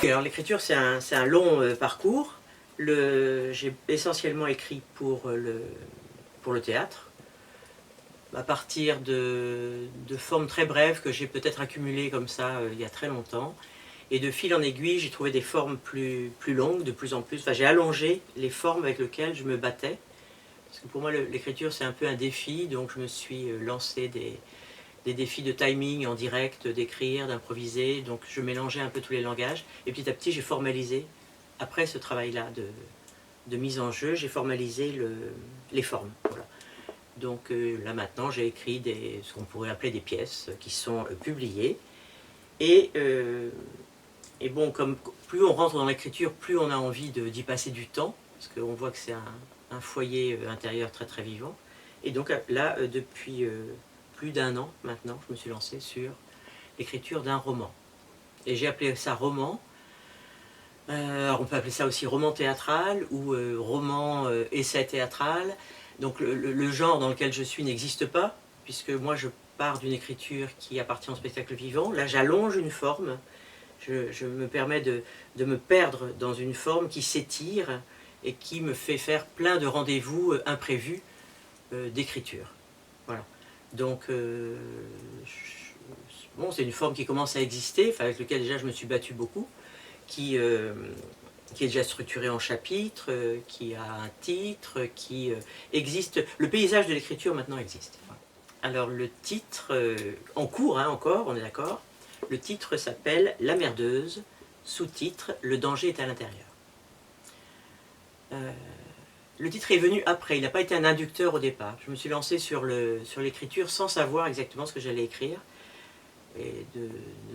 Alors l'écriture c'est un long parcours. J'ai essentiellement écrit pour le théâtre, à partir de formes très brèves que j'ai peut-être accumulées comme ça il y a très longtemps. Et de fil en aiguille, j'ai trouvé des formes plus longues, de plus en plus. Enfin, j'ai allongé les formes avec lesquelles je me battais. Parce que pour moi, l'écriture, c'est un peu un défi. Donc, je me suis lancé des défis de timing en direct, d'écrire, d'improviser. Donc, je mélangeais un peu tous les langages. Et petit à petit, j'ai formalisé, après ce travail-là de mise en jeu, j'ai formalisé les formes. Voilà. Donc, là, maintenant, j'ai écrit ce qu'on pourrait appeler des pièces qui sont publiées. Et bon, comme plus on rentre dans l'écriture, plus on a envie d'y passer du temps, parce qu'on voit que c'est un foyer intérieur très très vivant. Et donc là, depuis plus d'1 an maintenant, je me suis lancé sur l'écriture d'un roman. Et j'ai appelé ça roman. Alors on peut appeler ça aussi roman théâtral ou roman essai théâtral. Donc le genre dans lequel je suis n'existe pas, puisque moi je pars d'une écriture qui appartient au spectacle vivant. Là j'allonge une forme. Je me permets de me perdre dans une forme qui s'étire et qui me fait faire plein de rendez-vous imprévus d'écriture. Voilà. Donc, bon, c'est une forme qui commence à exister, enfin, avec laquelle déjà je me suis battu beaucoup, qui est déjà structurée en chapitres, qui a un titre, qui existe. Le paysage de l'écriture maintenant existe. Alors le titre, en cours hein, encore, on est d'accord. Le titre s'appelle La merdeuse, sous-titre Le danger est à l'intérieur. Le titre est venu après, il n'a pas été un inducteur au départ. Je me suis lancé sur l'écriture sans savoir exactement ce que j'allais écrire. Et de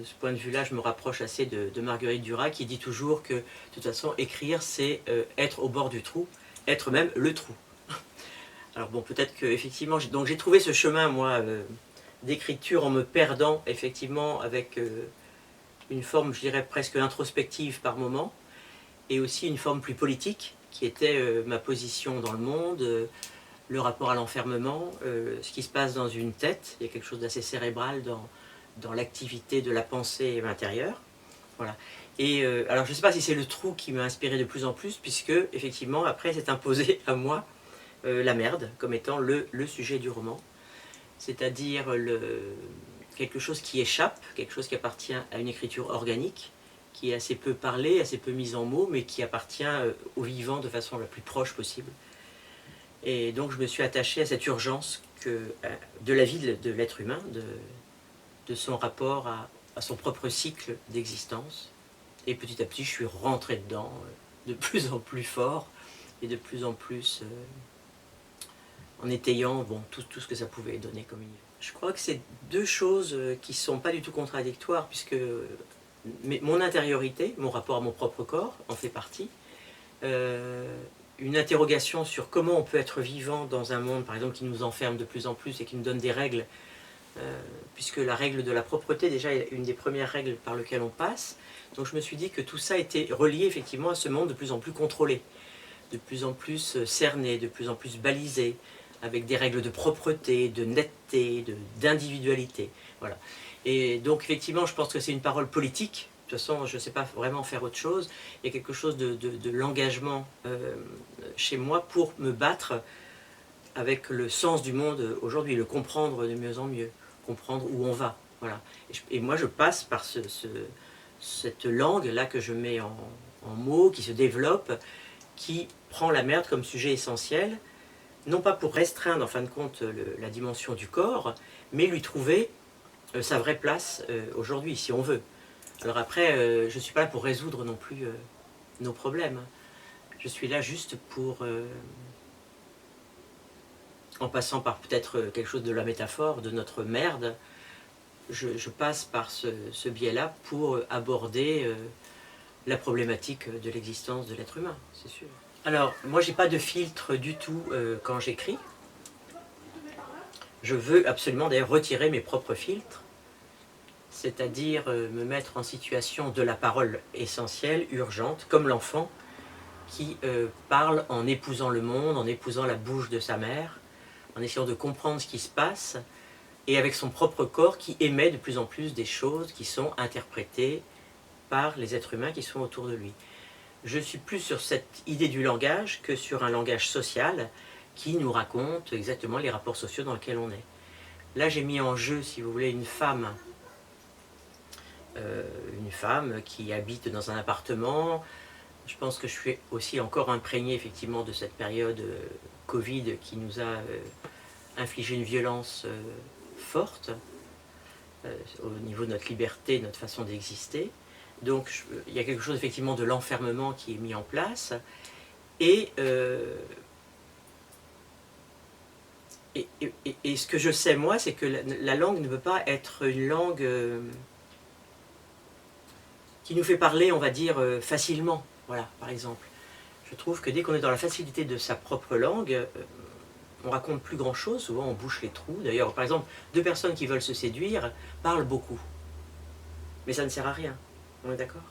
ce point de vue-là, je me rapproche assez de Marguerite Duras qui dit toujours que, de toute façon, écrire, c'est être au bord du trou, être même le trou. Alors bon, peut-être que effectivement, donc j'ai trouvé ce chemin, moi, d'écriture en me perdant, effectivement, avec une forme, je dirais, presque introspective par moment, et aussi une forme plus politique, qui était ma position dans le monde, le rapport à l'enfermement, ce qui se passe dans une tête. Il y a quelque chose d'assez cérébral dans l'activité de la pensée intérieure. Voilà. Et alors je ne sais pas si c'est le trou qui m'a inspiré de plus en plus, puisque effectivement après s'est imposé à moi la merde comme étant le sujet du roman, c'est-à-dire quelque chose qui échappe, quelque chose qui appartient à une écriture organique, qui est assez peu parlée, assez peu mise en mots, mais qui appartient au vivant de façon la plus proche possible. Et donc je me suis attaché à cette urgence de la vie de l'être humain, de son rapport à son propre cycle d'existence. Et petit à petit, je suis rentré dedans de plus en plus fort et de plus en plus en étayant bon, tout ce que ça pouvait donner comme univers. Je crois que c'est deux choses qui ne sont pas du tout contradictoires, puisque mon intériorité, mon rapport à mon propre corps en fait partie. Une interrogation sur comment on peut être vivant dans un monde, par exemple, qui nous enferme de plus en plus et qui nous donne des règles, puisque la règle de la propreté, déjà, est une des premières règles par lesquelles on passe. Donc je me suis dit que tout ça était relié effectivement à ce monde de plus en plus contrôlé, de plus en plus cerné, de plus en plus balisé, avec des règles de propreté, de netteté, d'individualité. Voilà. Et donc effectivement, je pense que c'est une parole politique. De toute façon, je ne sais pas vraiment faire autre chose. Il y a quelque chose de l'engagement chez moi pour me battre avec le sens du monde aujourd'hui, le comprendre de mieux en mieux, comprendre où on va. Voilà. Et moi, je passe par cette langue-là que je mets en mots, qui se développe, qui prend la merde comme sujet essentiel, non pas pour restreindre en fin de compte la dimension du corps, mais lui trouver sa vraie place aujourd'hui, si on veut. Alors après, je ne suis pas là pour résoudre non plus nos problèmes. Je suis là juste pour, en passant par peut-être quelque chose de la métaphore, de notre merde, je passe par ce biais-là pour aborder la problématique de l'existence de l'être humain, c'est sûr. Alors, moi, j'ai pas de filtre du tout quand j'écris. Je veux absolument d'ailleurs retirer mes propres filtres, c'est-à-dire me mettre en situation de la parole essentielle, urgente, comme l'enfant qui parle en épousant le monde, en épousant la bouche de sa mère, en essayant de comprendre ce qui se passe, et avec son propre corps qui émet de plus en plus des choses qui sont interprétées par les êtres humains qui sont autour de lui. Je suis plus sur cette idée du langage que sur un langage social qui nous raconte exactement les rapports sociaux dans lesquels on est. Là, j'ai mis en jeu, si vous voulez, une femme qui habite dans un appartement. Je pense que je suis aussi encore imprégné effectivement de cette période Covid qui nous a infligé une violence forte au niveau de notre liberté, de notre façon d'exister. Donc il y a quelque chose effectivement de l'enfermement qui est mis en place. Et ce que je sais moi, c'est que la langue ne peut pas être une langue qui nous fait parler, on va dire, facilement. Voilà, par exemple. Je trouve que dès qu'on est dans la facilité de sa propre langue, on raconte plus grand chose, souvent on bouche les trous. D'ailleurs, par exemple, deux personnes qui veulent se séduire parlent beaucoup. Mais ça ne sert à rien, on est d'accord?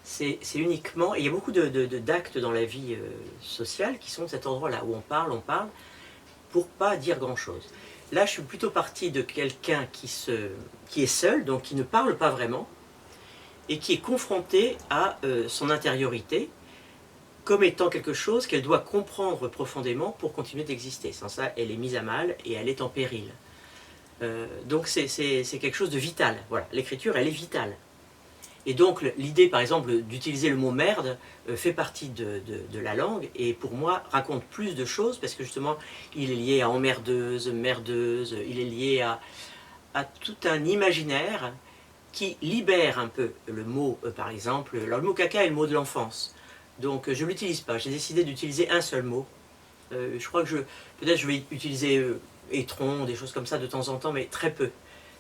C'est uniquement, et il y a beaucoup d'actes dans la vie sociale qui sont de cet endroit-là, où on parle, pour pas dire grand-chose. Là, je suis plutôt parti de quelqu'un qui est seul, donc qui ne parle pas vraiment, et qui est confrontée à son intériorité, comme étant quelque chose qu'elle doit comprendre profondément pour continuer d'exister. Sans ça, elle est mise à mal et elle est en péril. Donc c'est quelque chose de vital. Voilà, l'écriture, elle est vitale. Et donc l'idée, par exemple, d'utiliser le mot merde fait partie de la langue et pour moi raconte plus de choses parce que justement, il est lié à emmerdeuse, merdeuse, il est lié à tout un imaginaire qui libère un peu le mot, par exemple. Alors le mot caca est le mot de l'enfance. Donc je ne l'utilise pas, j'ai décidé d'utiliser un seul mot. Je crois que peut-être je vais utiliser étron, des choses comme ça de temps en temps, mais très peu.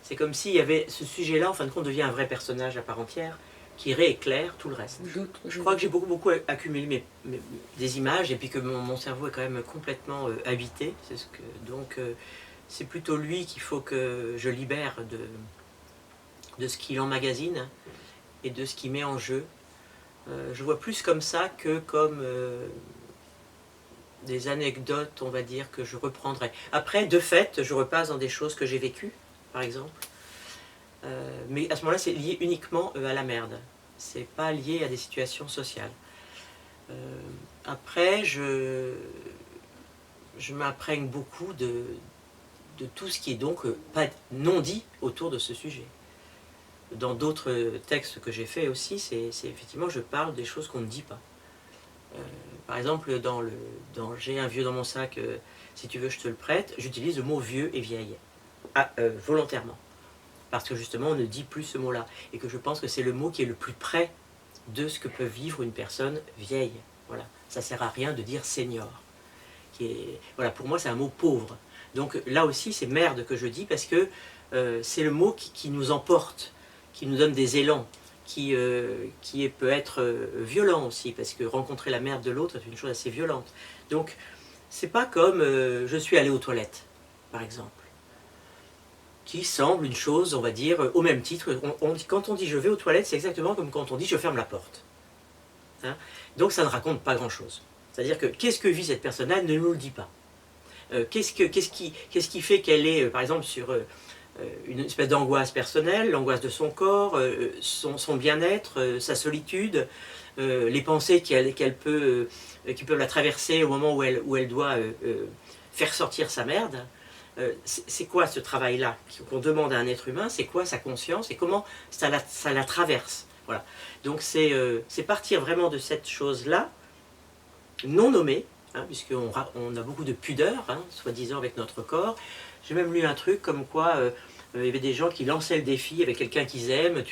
C'est comme s'il y avait ce sujet-là, en fin de compte, devient un vrai personnage à part entière, qui rééclaire tout le reste. Je crois que j'ai beaucoup accumulé des images, et puis que mon cerveau est quand même complètement habité. Donc c'est plutôt lui qu'il faut que je libère de ce qu'il emmagasine et de ce qu'il met en jeu. Je vois plus comme ça que comme des anecdotes, on va dire, que je reprendrai. Après, de fait, je repasse dans des choses que j'ai vécues, par exemple. Mais à ce moment-là, c'est lié uniquement à la merde. C'est pas lié à des situations sociales. Après, je m'imprègne beaucoup de tout ce qui est donc pas non dit autour de ce sujet. Dans d'autres textes que j'ai faits aussi, c'est effectivement, je parle des choses qu'on ne dit pas. Par exemple, dans J'ai un vieux dans mon sac, si tu veux je te le prête, j'utilise le mot vieux et vieille, volontairement. Parce que justement, on ne dit plus ce mot-là. Et que je pense que c'est le mot qui est le plus près de ce que peut vivre une personne vieille. Voilà. Ça ne sert à rien de dire senior. Voilà, pour moi, c'est un mot pauvre. Donc là aussi, c'est merde que je dis parce que c'est le mot qui nous emporte, qui nous donne des élans, qui peut être violent aussi, parce que rencontrer la merde de l'autre est une chose assez violente. Donc, c'est pas comme je suis allé aux toilettes, par exemple, qui semble une chose, on va dire, au même titre. Quand on dit je vais aux toilettes, c'est exactement comme quand on dit je ferme la porte. Hein? Donc, ça ne raconte pas grand-chose. C'est-à-dire que qu'est-ce que vit cette personne-là ne nous le dit pas. Qu'est-ce qui fait qu'elle est, par exemple, sur une espèce d'angoisse personnelle, l'angoisse de son corps, son bien-être, sa solitude, les pensées qui peuvent la traverser au moment où elle doit faire sortir sa merde. C'est quoi ce travail-là qu'on demande à un être humain? C'est quoi sa conscience et comment ça la traverse? Voilà. Donc c'est partir vraiment de cette chose-là, non nommée, hein, puisqu'on a beaucoup de pudeur, hein, soi-disant avec notre corps. J'ai même lu un truc comme quoi il y avait des gens qui lançaient le défi avec quelqu'un qu'ils aiment,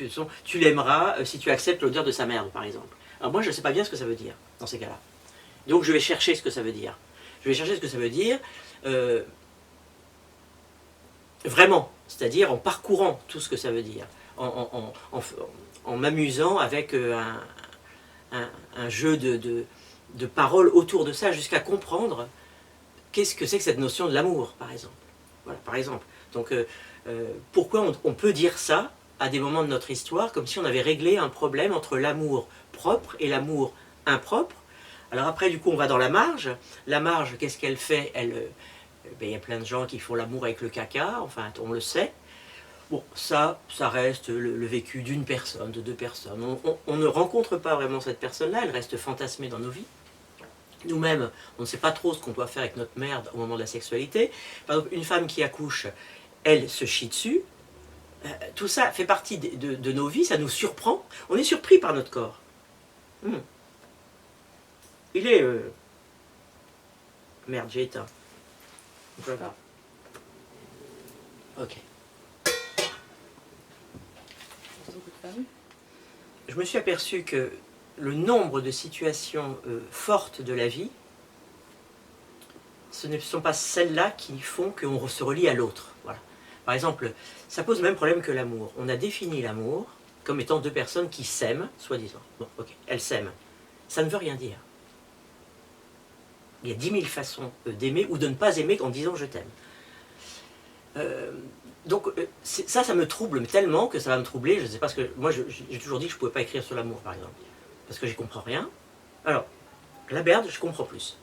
tu l'aimeras si tu acceptes l'odeur de sa merde, par exemple. Alors moi, je ne sais pas bien ce que ça veut dire, dans ces cas-là. Donc je vais chercher ce que ça veut dire. Je vais chercher ce que ça veut dire vraiment, c'est-à-dire en parcourant tout ce que ça veut dire, en m'amusant avec un jeu de paroles autour de ça, jusqu'à comprendre qu'est-ce que c'est que cette notion de l'amour, par exemple. Voilà, par exemple. Donc, pourquoi on peut dire ça à des moments de notre histoire, comme si on avait réglé un problème entre l'amour propre et l'amour impropre. Alors après, du coup, on va dans la marge. La marge, qu'est-ce qu'elle fait? Il y a plein de gens qui font l'amour avec le caca, enfin, on le sait. Bon, ça reste le vécu d'une personne, de deux personnes. On ne rencontre pas vraiment cette personne-là, elle reste fantasmée dans nos vies. Nous-mêmes, on ne sait pas trop ce qu'on doit faire avec notre merde au moment de la sexualité. Par exemple, une femme qui accouche, elle se chie dessus. Tout ça fait partie de nos vies, ça nous surprend. On est surpris par notre corps. Il est... Merde, j'ai éteint. Voilà. Ok. Je me suis aperçu que le nombre de situations fortes de la vie, ce ne sont pas celles-là qui font qu'on se relie à l'autre. Voilà. Par exemple, ça pose le même problème que l'amour. On a défini l'amour comme étant deux personnes qui s'aiment, soi-disant. Bon, ok, elles s'aiment. Ça ne veut rien dire. Il y a 10 000 façons d'aimer ou de ne pas aimer en disant je t'aime. Donc ça me trouble tellement que ça va me troubler. Je ne sais pas ce que... Moi, j'ai toujours dit que je ne pouvais pas écrire sur l'amour, par exemple. Parce que j'y comprends rien. Alors, la merde, je comprends plus.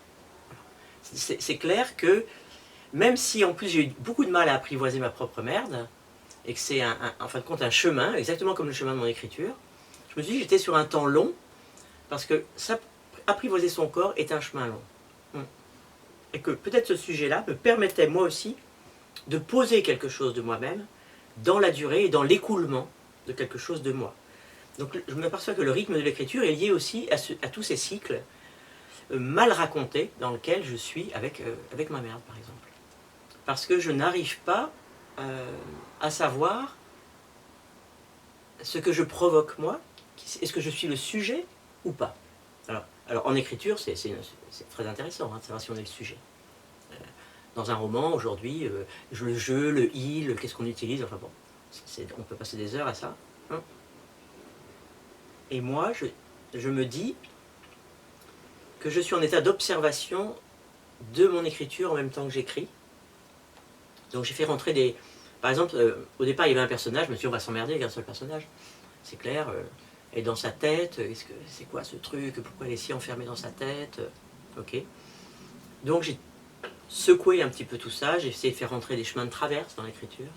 C'est clair que, même si en plus j'ai eu beaucoup de mal à apprivoiser ma propre merde, et que c'est en fin de compte un chemin, exactement comme le chemin de mon écriture, je me suis dit que j'étais sur un temps long, parce que ça, apprivoiser son corps est un chemin long. Et que peut-être ce sujet-là me permettait moi aussi de poser quelque chose de moi-même dans la durée et dans l'écoulement de quelque chose de moi. Donc je m'aperçois que le rythme de l'écriture est lié aussi à tous ces cycles mal racontés dans lesquels je suis avec ma merde, par exemple. Parce que je n'arrive pas à savoir ce que je provoque moi, est-ce que je suis le sujet ou pas. Alors en écriture, c'est très intéressant de savoir si on est le sujet. Dans un roman, aujourd'hui, le je, le il, qu'est-ce qu'on utilise, enfin bon, on peut passer des heures à ça. Hein. Et moi, je me dis que je suis en état d'observation de mon écriture en même temps que j'écris. Donc j'ai fait rentrer des... Par exemple, au départ, il y avait un personnage, je me suis dit, on va s'emmerder avec un seul personnage. C'est clair, et dans sa tête, c'est quoi ce truc, pourquoi elle est si enfermée dans sa tête, ok. Donc j'ai secoué un petit peu tout ça, j'ai essayé de faire rentrer des chemins de traverse dans l'écriture,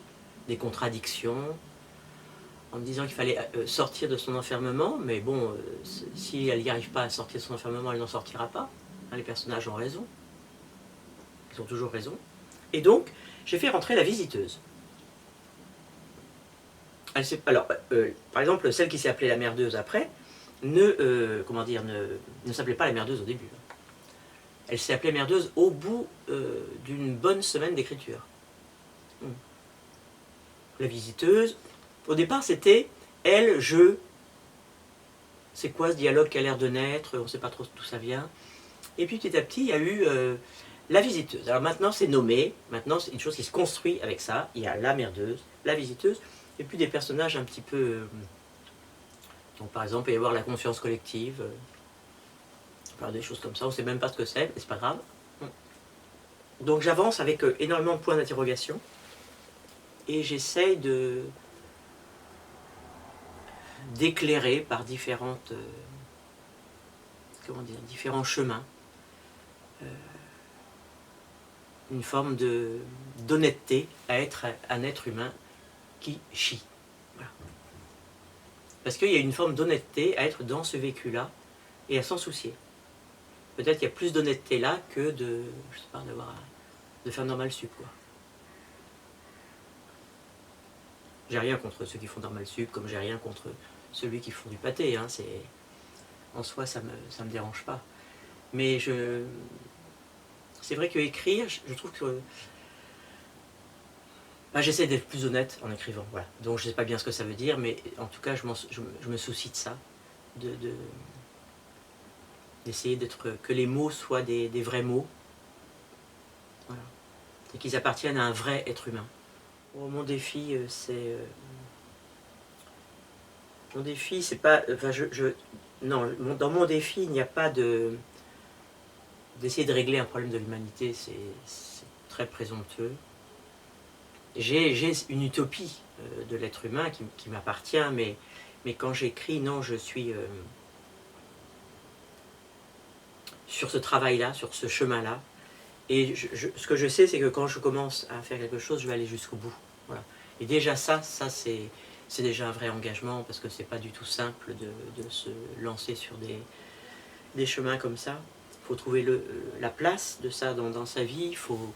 des contradictions, en me disant qu'il fallait sortir de son enfermement, mais bon, si elle n'y arrive pas à sortir de son enfermement, elle n'en sortira pas. Hein, les personnages ont raison. Ils ont toujours raison. Et donc, j'ai fait rentrer la visiteuse. Alors, par exemple, celle qui s'est appelée la merdeuse après, ne s'appelait pas la merdeuse au début. Elle s'est appelée merdeuse au bout d'une bonne semaine d'écriture. La visiteuse, au départ c'était elle, je. C'est quoi ce dialogue qui a l'air de naître, on ne sait pas trop d'où ça vient. Et puis petit à petit, il y a eu la visiteuse. Alors maintenant c'est nommé, maintenant c'est une chose qui se construit avec ça. Il y a la merdeuse, la visiteuse, et puis des personnages un petit peu... donc par exemple, il va y avoir la conscience collective, des choses comme ça, on ne sait même pas ce que c'est, mais c'est pas grave. Donc j'avance avec énormément de points d'interrogation, et j'essaye d'éclairer par différents chemins une forme d'honnêteté à être un être humain qui chie. Voilà. Parce qu'il y a une forme d'honnêteté à être dans ce vécu-là et à s'en soucier. Peut-être qu'il y a plus d'honnêteté là que de faire normal sup, quoi. J'ai rien contre ceux qui font normal sup, comme j'ai rien contre celui qui font du pâté. Hein, en soi, ça me dérange pas. Mais c'est vrai que écrire, je trouve que j'essaie d'être plus honnête en écrivant. Voilà. Donc je ne sais pas bien ce que ça veut dire, mais en tout cas, je me soucie de ça, d'essayer que les mots soient des vrais mots, voilà, et qu'ils appartiennent à un vrai être humain. Bon, mon défi, c'est... mon défi, c'est pas... non, dans mon défi, il n'y a pas d'essayer de régler un problème de l'humanité, c'est très présomptueux. J'ai une utopie de l'être humain qui m'appartient, mais quand j'écris, non, je suis sur ce travail-là, sur ce chemin-là. Et ce que je sais, c'est que quand je commence à faire quelque chose, je vais aller jusqu'au bout. Voilà. Et déjà ça c'est déjà un vrai engagement, parce que c'est pas du tout simple de se lancer sur des chemins comme ça. Il faut trouver la place de ça dans sa vie, il faut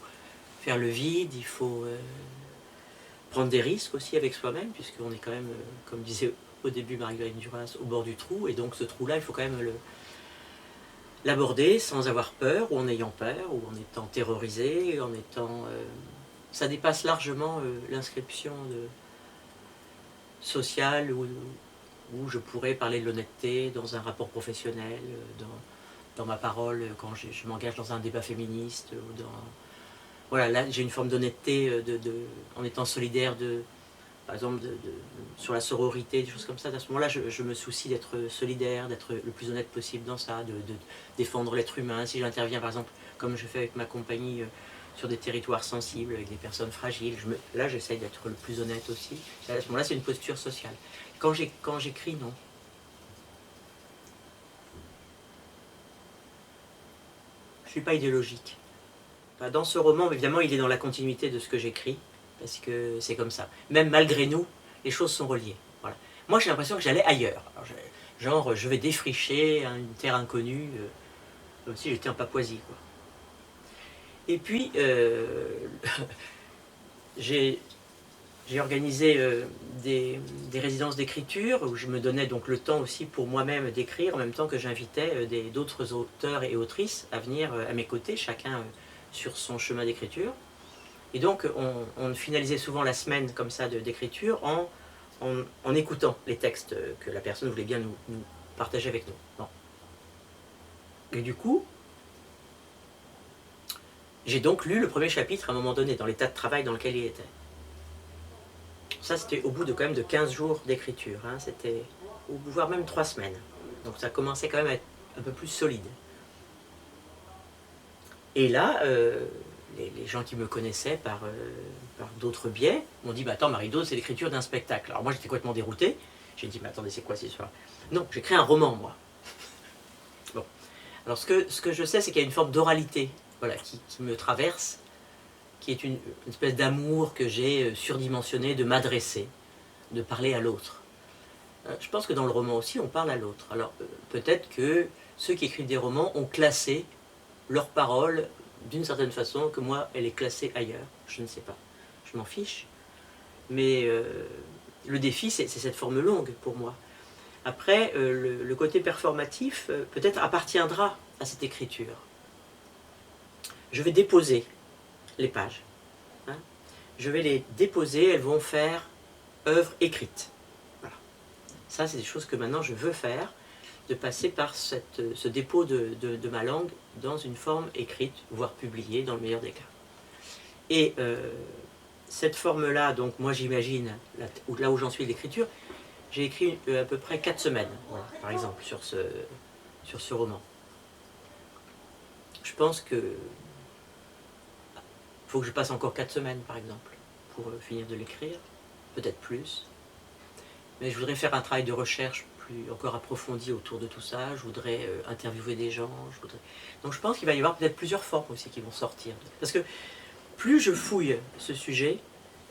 faire le vide, il faut prendre des risques aussi avec soi-même, puisqu'on est quand même, comme disait au début Marguerite Duras, au bord du trou, et donc ce trou-là, il faut quand même l'aborder sans avoir peur, ou en ayant peur, ou en étant terrorisé, en étant... ça dépasse largement l'inscription sociale, où je pourrais parler de l'honnêteté dans un rapport professionnel, dans ma parole quand je m'engage dans un débat féministe, ou dans... Voilà, là j'ai une forme d'honnêteté en étant solidaire par exemple sur la sororité, des choses comme ça. À ce moment-là, je me soucie d'être solidaire, d'être le plus honnête possible dans ça, de défendre l'être humain. Si j'interviens par exemple, comme je fais avec ma compagnie, sur des territoires sensibles, avec des personnes fragiles, là j'essaye d'être le plus honnête aussi. À ce moment-là, c'est une posture sociale. Quand j'écris, non. Je ne suis pas idéologique. Dans ce roman, évidemment, il est dans la continuité de ce que j'écris, parce que c'est comme ça. Même malgré nous, les choses sont reliées. Voilà. Moi, j'ai l'impression que j'allais ailleurs. Alors, genre, je vais défricher une terre inconnue, comme si j'étais en Papouasie, quoi. Et puis, j'ai organisé des résidences d'écriture, où je me donnais donc le temps aussi pour moi-même d'écrire, en même temps que j'invitais d'autres auteurs et autrices à venir à mes côtés, chacun sur son chemin d'écriture. Et donc, on finalisait souvent la semaine comme ça d'écriture en écoutant les textes que la personne voulait bien nous partager avec nous. Bon. Et du coup, j'ai donc lu le premier chapitre à un moment donné, dans l'état de travail dans lequel il était. Ça, c'était au bout de quand même de 15 jours d'écriture, hein, c'était, voire même 3 semaines. Donc ça commençait quand même à être un peu plus solide. Et là, les gens qui me connaissaient par d'autres biais m'ont dit, bah attends Marie-Dose, c'est l'écriture d'un spectacle. Alors moi j'étais complètement dérouté, j'ai dit, mais attendez, c'est quoi cette histoire? Non, j'écris un roman, moi. Bon. Alors ce que je sais, c'est qu'il y a une forme d'oralité, voilà, qui me traverse, qui est une espèce d'amour que j'ai surdimensionné de m'adresser, de parler à l'autre. Je pense que dans le roman aussi, on parle à l'autre. Alors peut-être que ceux qui écrivent des romans ont classé leur parole d'une certaine façon, que moi, elle est classée ailleurs. Je ne sais pas. Je m'en fiche. Mais le défi, c'est cette forme longue pour moi. Après, le côté performatif, peut-être appartiendra à cette écriture. Je vais déposer les pages. Hein. Je vais les déposer, elles vont faire œuvre écrite. Voilà. Ça, c'est des choses que maintenant je veux faire, de passer par ce dépôt de ma langue dans une forme écrite, voire publiée, dans le meilleur des cas. Et cette forme-là, donc moi j'imagine, là où j'en suis de l'écriture, j'ai écrit à peu près 4 semaines, voilà, par exemple, sur ce roman. Je pense que faut que je passe encore 4 semaines, par exemple, pour finir de l'écrire, peut-être plus. Mais je voudrais faire un travail de recherche plus encore approfondi autour de tout ça. Je voudrais interviewer des gens. Donc je pense qu'il va y avoir peut-être plusieurs formes aussi qui vont sortir. Parce que plus je fouille ce sujet,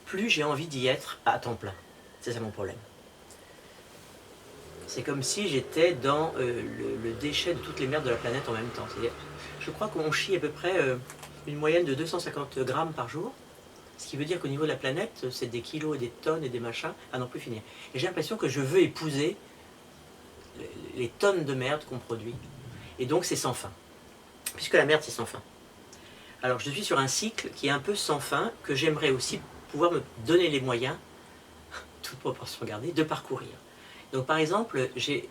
plus j'ai envie d'y être à temps plein. C'est ça mon problème. C'est comme si j'étais dans le déchet de toutes les merdes de la planète en même temps. Je crois qu'on chie à peu près une moyenne de 250 grammes par jour. Ce qui veut dire qu'au niveau de la planète, c'est des kilos et des tonnes et des machins à n'en plus finir. Et j'ai l'impression que je veux épouser les tonnes de merde qu'on produit. Et donc c'est sans fin. Puisque la merde c'est sans fin. Alors je suis sur un cycle qui est un peu sans fin, que j'aimerais aussi pouvoir me donner les moyens, toute proportion gardée, de parcourir. Donc par exemple,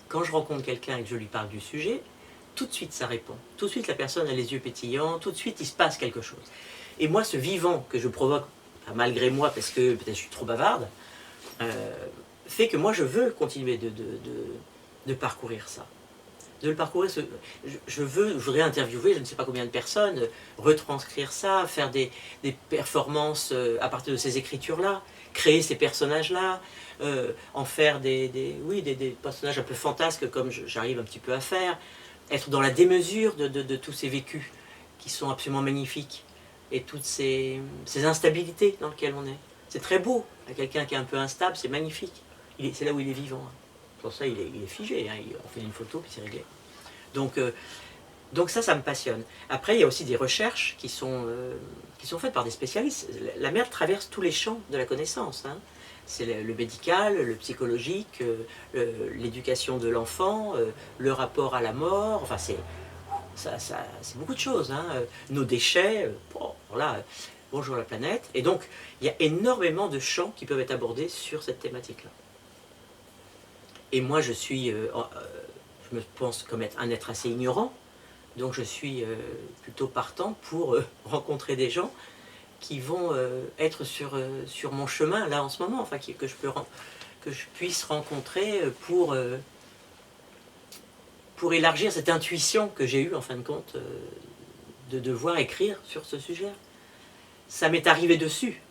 quand je rencontre quelqu'un et que je lui parle du sujet, tout de suite ça répond. Tout de suite la personne a les yeux pétillants, tout de suite il se passe quelque chose. Et moi ce vivant que je provoque, malgré moi parce que peut-être je suis trop bavarde, fait que moi je veux continuer de parcourir ça. De le parcourir, je voudrais interviewer je ne sais pas combien de personnes, retranscrire ça, faire des performances à partir de ces écritures-là, créer ces personnages-là, en faire des personnages un peu fantasques comme j'arrive un petit peu à faire, être dans la démesure de tous ces vécus qui sont absolument magnifiques et toutes ces instabilités dans lesquelles on est. C'est très beau À quelqu'un qui est un peu instable, c'est magnifique. C'est là où il est vivant. Pour ça, il est figé. On fait une photo, puis c'est réglé. Donc ça me passionne. Après, il y a aussi des recherches qui sont faites par des spécialistes. La merde traverse tous les champs de la connaissance. Hein. C'est le médical, le psychologique, l'éducation de l'enfant, le rapport à la mort. Enfin, c'est beaucoup de choses. Hein. Nos déchets, voilà, bonjour la planète. Et donc, il y a énormément de champs qui peuvent être abordés sur cette thématique-là. Et moi, je me pense comme être un être assez ignorant. Donc je suis plutôt partant pour rencontrer des gens qui vont être sur mon chemin là en ce moment, enfin que je puisse rencontrer pour élargir cette intuition que j'ai eue en fin de compte de devoir écrire sur ce sujet. Ça m'est arrivé dessus,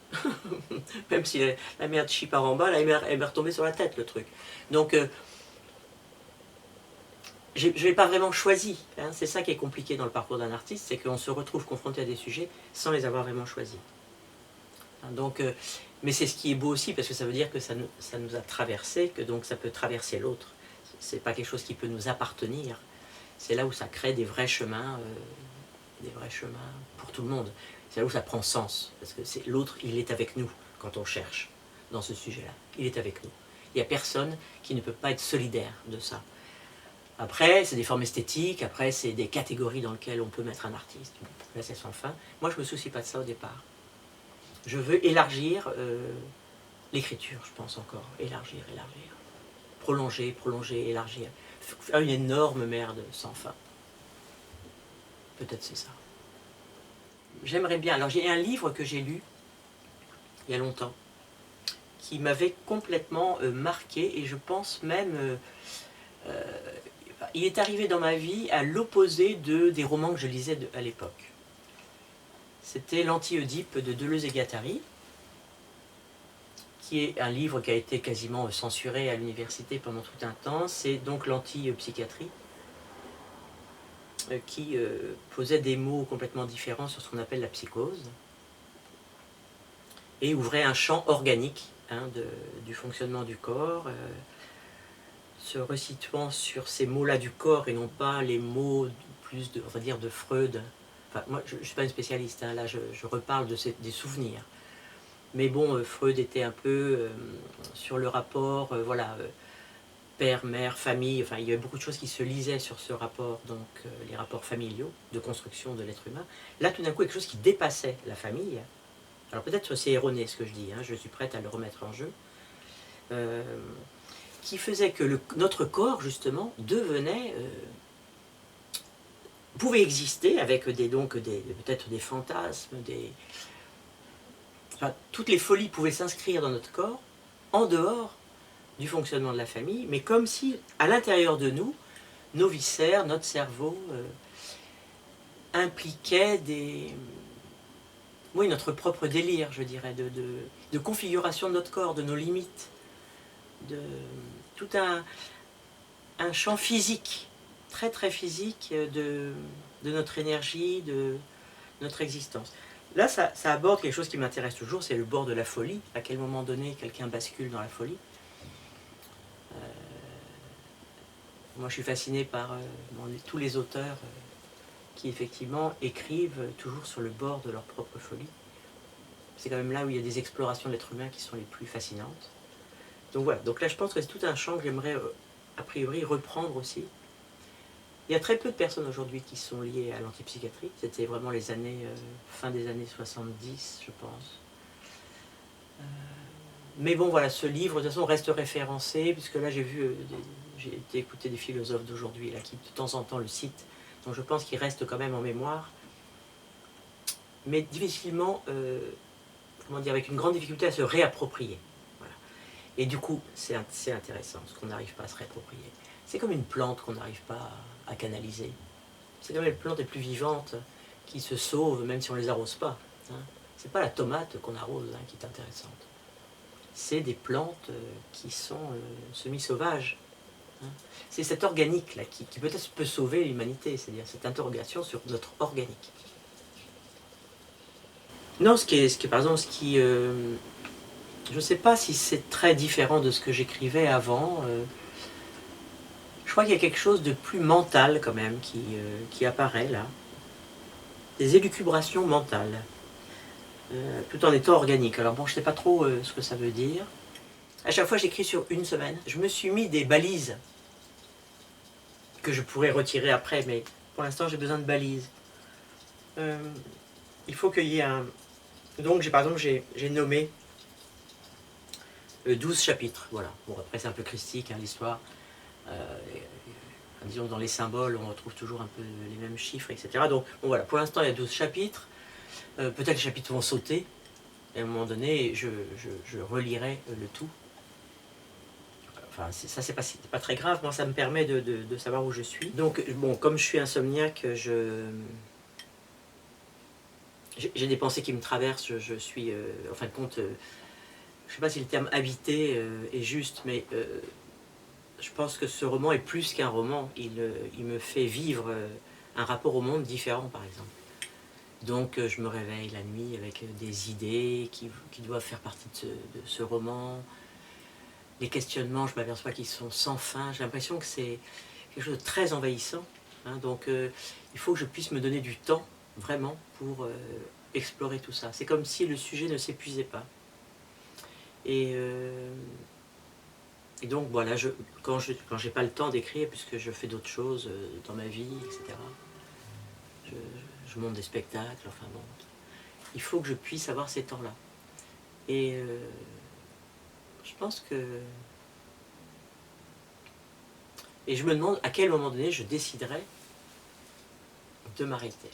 même si la merde chie par en bas, là elle m'est retombée sur la tête le truc. Donc je ne l'ai pas vraiment choisi. Hein. C'est ça qui est compliqué dans le parcours d'un artiste, c'est qu'on se retrouve confronté à des sujets sans les avoir vraiment choisis. Hein, donc, mais c'est ce qui est beau aussi, parce que ça veut dire que ça nous a traversé, que donc ça peut traverser l'autre. Ce n'est pas quelque chose qui peut nous appartenir. C'est là où ça crée des vrais chemins pour tout le monde. C'est là où ça prend sens, parce que l'autre, il est avec nous quand on cherche dans ce sujet-là. Il est avec nous. Il n'y a personne qui ne peut pas être solidaire de ça. Après, c'est des formes esthétiques, après, c'est des catégories dans lesquelles on peut mettre un artiste. Là, c'est sans fin. Moi, je ne me soucie pas de ça au départ. Je veux élargir l'écriture, je pense encore. Élargir. Prolonger, élargir. Faire une énorme merde sans fin. Peut-être c'est ça. J'aimerais bien. Alors, j'ai un livre que j'ai lu il y a longtemps qui m'avait complètement marqué et je pense même... il est arrivé dans ma vie à l'opposé des romans que je lisais à l'époque. C'était l'Anti-Oedipe de Deleuze et Guattari, qui est un livre qui a été quasiment censuré à l'université pendant tout un temps. C'est donc l'anti-psychiatrie, qui posait des mots complètement différents sur ce qu'on appelle la psychose, et ouvrait un champ organique du fonctionnement du corps, se resituant sur ces mots-là du corps et non pas les mots plus on va dire de Freud. Enfin, moi, je ne suis pas une spécialiste, hein, là je reparle des souvenirs. Mais bon, Freud était un peu sur le rapport, voilà, père, mère, famille, enfin il y avait beaucoup de choses qui se lisaient sur ce rapport, donc les rapports familiaux, de construction de l'être humain. Là, tout d'un coup, quelque chose qui dépassait la famille. Alors peut-être que c'est erroné ce que je dis, hein, je suis prête à le remettre en jeu. Qui faisait que notre corps, justement, pouvait exister avec peut-être des fantasmes, enfin, toutes les folies pouvaient s'inscrire dans notre corps, en dehors du fonctionnement de la famille, mais comme si, à l'intérieur de nous, nos viscères, notre cerveau, impliquaient notre propre délire, je dirais, de configuration de notre corps, de nos limites, de tout un champ physique, très très physique de notre énergie, de notre existence. Là, ça aborde quelque chose qui m'intéresse toujours, c'est le bord de la folie. À quel moment donné, quelqu'un bascule dans la folie. Moi, je suis fasciné par tous les auteurs qui, effectivement, écrivent toujours sur le bord de leur propre folie. C'est quand même là où il y a des explorations de l'être humain qui sont les plus fascinantes. Donc voilà, donc là, je pense que c'est tout un champ que j'aimerais, a priori, reprendre aussi. Il y a très peu de personnes aujourd'hui qui sont liées à l'antipsychiatrie. C'était vraiment les années, fin des années 70, je pense. Mais bon, voilà, ce livre, de toute façon, reste référencé, puisque là, j'ai été écouter des philosophes d'aujourd'hui, là, qui, de temps en temps, le citent. Donc, je pense qu'il reste quand même en mémoire. Mais difficilement, comment dire, avec une grande difficulté à se réapproprier. Voilà. Et du coup, c'est intéressant, ce qu'on n'arrive pas à se réapproprier. C'est comme une plante qu'on n'arrive pas à canaliser. C'est comme les plantes les plus vivantes qui se sauvent, même si on ne les arrose pas. Hein. C'est pas la tomate qu'on arrose qui est intéressante. C'est des plantes qui sont semi-sauvages. Hein. C'est cet organique là qui peut-être peut sauver l'humanité, c'est-à-dire cette interrogation sur notre Je ne sais pas si c'est très différent de ce que j'écrivais avant. Je crois qu'il y a quelque chose de plus mental quand même qui apparaît là. Des élucubrations mentales, tout en étant organique. Alors bon, je ne sais pas trop ce que ça veut dire. À chaque fois, j'écris sur une semaine. Je me suis mis des balises que je pourrais retirer après, mais pour l'instant, j'ai besoin de balises. Il faut qu'il y ait un... Donc, par exemple, j'ai nommé 12 chapitres. Voilà. Bon, après, c'est un peu christique, hein, l'histoire. Disons, dans les symboles, on retrouve toujours un peu les mêmes chiffres, etc. Donc, bon, voilà. Pour l'instant, il y a 12 chapitres. Peut-être que les chapitres vont sauter. Et à un moment donné, je relirai le tout. Enfin, ça, c'est pas très grave. Moi, ça me permet de savoir où je suis. Donc, bon, comme je suis insomniaque, j'ai des pensées qui me traversent. Je suis, en fin de compte, je ne sais pas si le terme habité est juste, mais je pense que ce roman est plus qu'un roman. Il me fait vivre un rapport au monde différent, par exemple. Donc, je me réveille la nuit avec des idées qui doivent faire partie de ce roman. Les questionnements, je m'aperçois qu'ils sont sans fin. J'ai l'impression que c'est quelque chose de très envahissant. Hein, donc, il faut que je puisse me donner du temps, vraiment, pour explorer tout ça. C'est comme si le sujet ne s'épuisait pas. Et donc, voilà, quand j'ai pas le temps d'écrire, puisque je fais d'autres choses dans ma vie, etc., je monte des spectacles, enfin bon, il faut que je puisse avoir ces temps-là. Et je pense que... Et je me demande à quel moment donné je déciderai de m'arrêter.